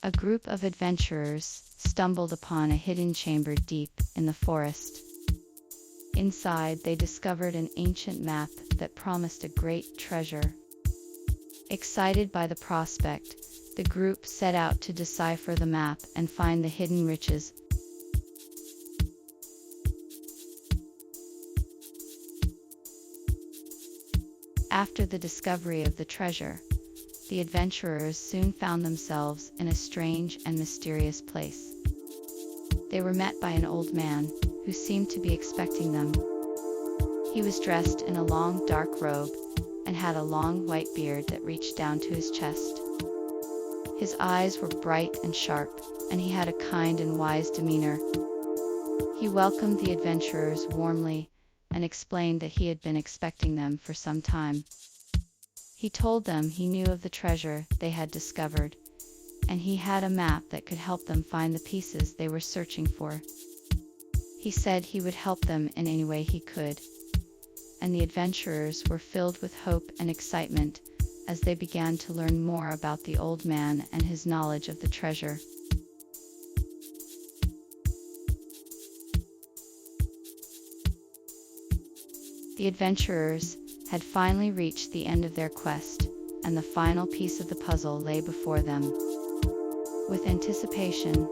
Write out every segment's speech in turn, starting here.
A group of adventurers stumbled upon a hidden chamber deep in the forest. Inside, they discovered an ancient map that promised a great treasure. Excited by the prospect, the group set out to decipher the map and find the hidden riches. After the discovery of the treasure, the adventurers soon found themselves in a strange and mysterious place. They were met by an old man who seemed to be expecting them. He was dressed in a long dark robe and had a long white beard that reached down to his chest. His eyes were bright and sharp, and he had a kind and wise demeanor. He welcomed the adventurers warmly and explained that he had been expecting them for some time. He told them he knew of the treasure they had discovered, and he had a map that could help them find the pieces they were searching for. He said he would help them in any way he could, and the adventurers were filled with hope and excitement as they began to learn more about the old man and his knowledge of the treasure. The adventurers had finally reached the end of their quest, and the final piece of the puzzle lay before them. With anticipation,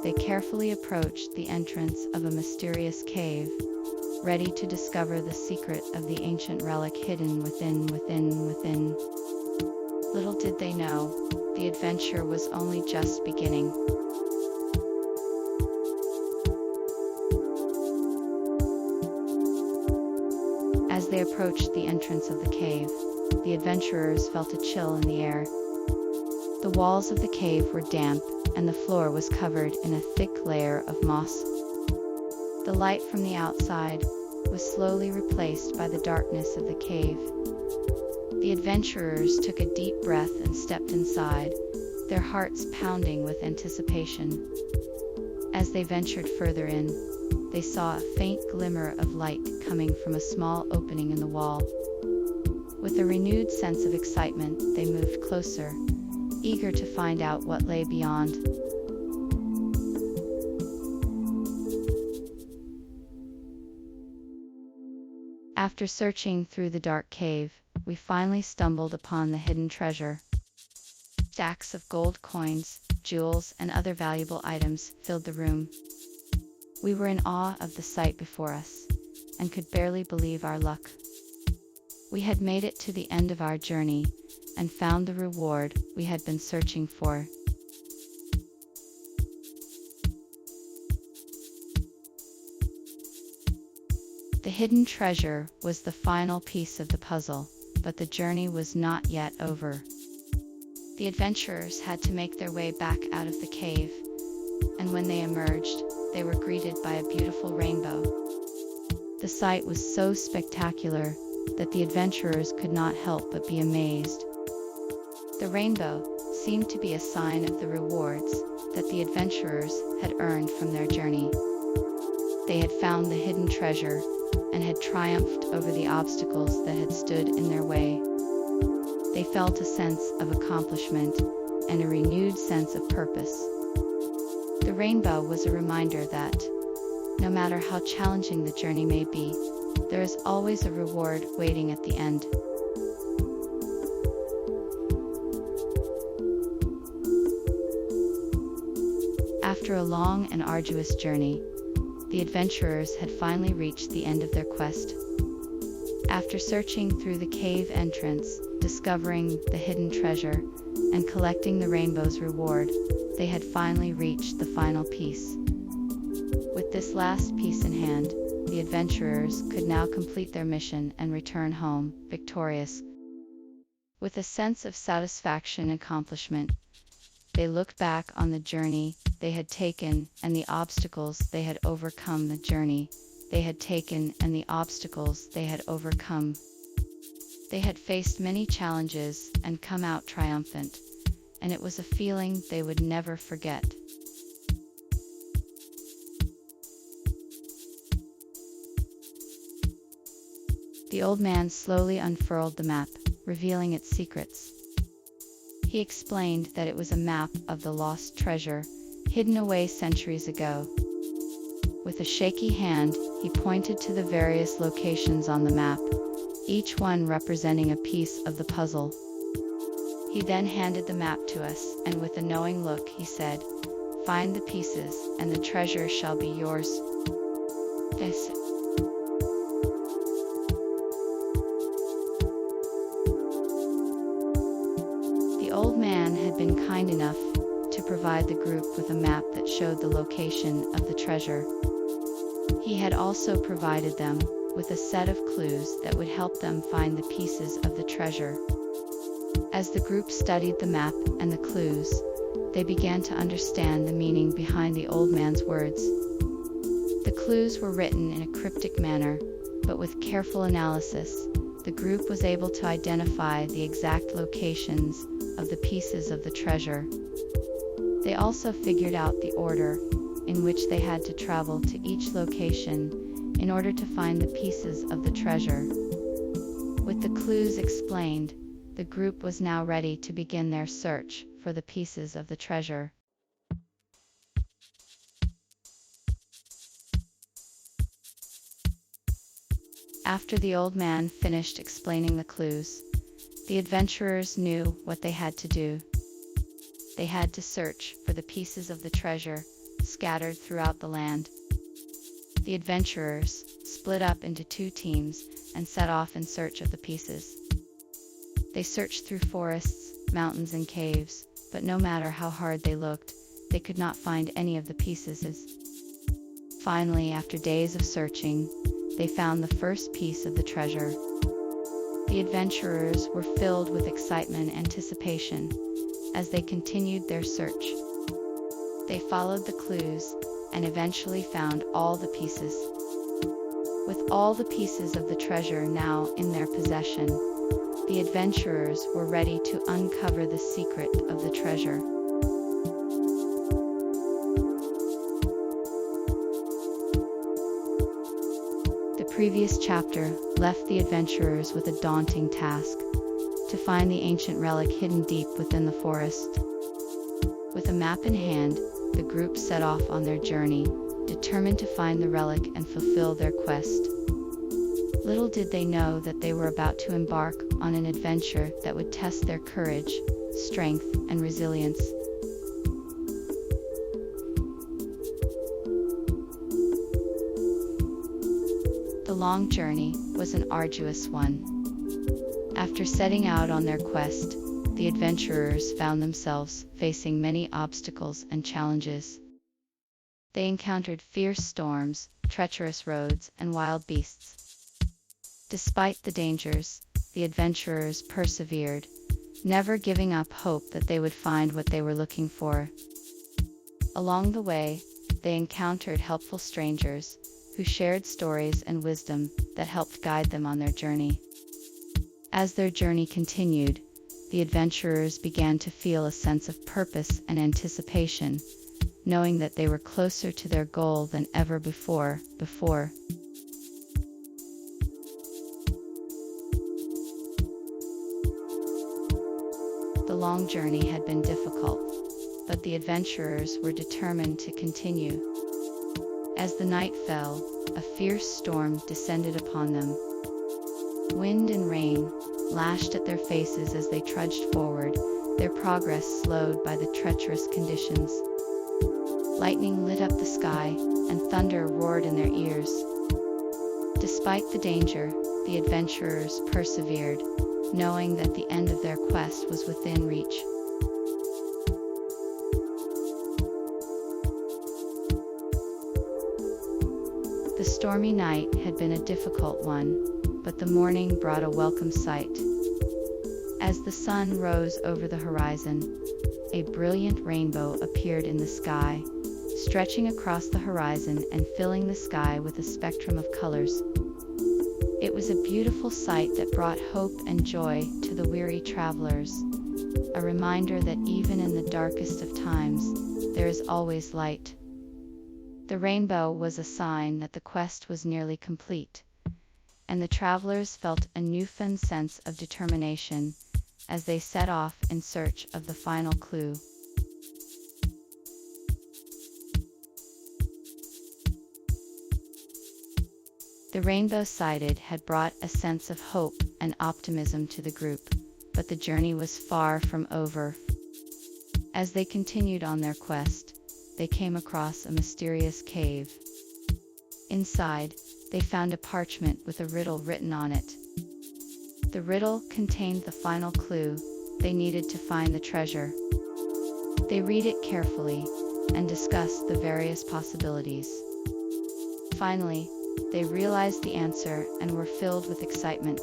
they carefully approached the entrance of a mysterious cave, ready to discover the secret of the ancient relic hidden within. Little did they know, the adventure was only just beginning. As they approached the entrance of the cave, the adventurers felt a chill in the air. The walls of the cave were damp, and the floor was covered in a thick layer of moss. The light from the outside was slowly replaced by the darkness of the cave. The adventurers took a deep breath and stepped inside, their hearts pounding with anticipation. As they ventured further in, they saw a faint glimmer of light coming from a small opening in the wall. With a renewed sense of excitement, they moved closer, eager to find out what lay beyond. After searching through the dark cave, we finally stumbled upon the hidden treasure. Stacks of gold coins, jewels, and other valuable items filled the room. We were in awe of the sight before us, and could barely believe our luck. We had made it to the end of our journey, and found the reward we had been searching for. The hidden treasure was the final piece of the puzzle, but the journey was not yet over. The adventurers had to make their way back out of the cave, and when they emerged, they were greeted by a beautiful rainbow. The sight was so spectacular that the adventurers could not help but be amazed. The rainbow seemed to be a sign of the rewards that the adventurers had earned from their journey. They had found the hidden treasure and had triumphed over the obstacles that had stood in their way. They felt a sense of accomplishment and a renewed sense of purpose. The rainbow was a reminder that, no matter how challenging the journey may be, there is always a reward waiting at the end. After a long and arduous journey, the adventurers had finally reached the end of their quest. After searching through the cave entrance, discovering the hidden treasure, and collecting the rainbow's reward, they had finally reached the final piece. With this last piece in hand, the adventurers could now complete their mission and return home, victorious. With a sense of satisfaction and accomplishment, they looked back on the journey they had taken and the obstacles they had overcome. They had faced many challenges and come out triumphant, and it was a feeling they would never forget. The old man slowly unfurled the map, revealing its secrets. He explained that it was a map of the lost treasure, hidden away centuries ago. With a shaky hand, he pointed to the various locations on the map, each one representing a piece of the puzzle. He then handed the map to us, and with a knowing look he said, "Find the pieces, and the treasure shall be yours." This The old man had been kind enough to provide the group with a map that showed the location of the treasure. He had also provided them with a set of clues that would help them find the pieces of the treasure. As the group studied the map and the clues, they began to understand the meaning behind the old man's words. The clues were written in a cryptic manner, but with careful analysis, the group was able to identify the exact locations of the pieces of the treasure. They also figured out the order in which they had to travel to each location in order to find the pieces of the treasure. With the clues explained, the group was now ready to begin their search for the pieces of the treasure. After the old man finished explaining the clues, the adventurers knew what they had to do. They had to search for the pieces of the treasure scattered throughout the land. The adventurers split up into two teams and set off in search of the pieces. They searched through forests, mountains, and caves, but no matter how hard they looked, they could not find any of the pieces. Finally, after days of searching, they found the first piece of the treasure. The adventurers were filled with excitement and anticipation as they continued their search. They followed the clues and eventually found all the pieces. With all the pieces of the treasure now in their possession, the adventurers were ready to uncover the secret of the treasure. The previous chapter left the adventurers with a daunting task: to find the ancient relic hidden deep within the forest. With a map in hand, the group set off on their journey, determined to find the relic and fulfill their quest. Little did they know that they were about to embark on an adventure that would test their courage, strength, and resilience. The long journey was an arduous one. After setting out on their quest, the adventurers found themselves facing many obstacles and challenges. They encountered fierce storms, treacherous roads, and wild beasts. Despite the dangers, the adventurers persevered, never giving up hope that they would find what they were looking for. Along the way, they encountered helpful strangers who shared stories and wisdom that helped guide them on their journey. As their journey continued, the adventurers began to feel a sense of purpose and anticipation, knowing that they were closer to their goal than ever before. The long journey had been difficult, but the adventurers were determined to continue. As the night fell, a fierce storm descended upon them. Wind and rain lashed at their faces as they trudged forward, their progress slowed by the treacherous conditions. Lightning lit up the sky, and thunder roared in their ears. Despite the danger, the adventurers persevered, knowing that the end of their quest was within reach. The stormy night had been a difficult one, but the morning brought a welcome sight. As the sun rose over the horizon, a brilliant rainbow appeared in the sky, stretching across the horizon and filling the sky with a spectrum of colors. It was a beautiful sight that brought hope and joy to the weary travelers, a reminder that even in the darkest of times, there is always light. The rainbow was a sign that the quest was nearly complete, and the travelers felt a newfound sense of determination as they set off in search of the final clue. The rainbow sighted had brought a sense of hope and optimism to the group, but the journey was far from over. As they continued on their quest, they came across a mysterious cave. Inside, they found a parchment with a riddle written on it. The riddle contained the final clue they needed to find the treasure. They read it carefully and discussed the various possibilities. Finally, they realized the answer and were filled with excitement.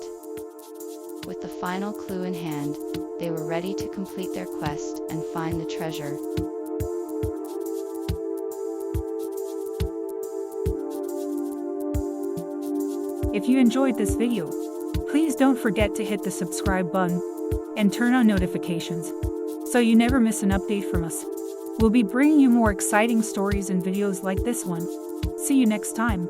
With the final clue in hand, they were ready to complete their quest and find the treasure. If you enjoyed this video, please don't forget to hit the subscribe button and turn on notifications so you never miss an update from us. We'll be bringing you more exciting stories and videos like this one. See you next time.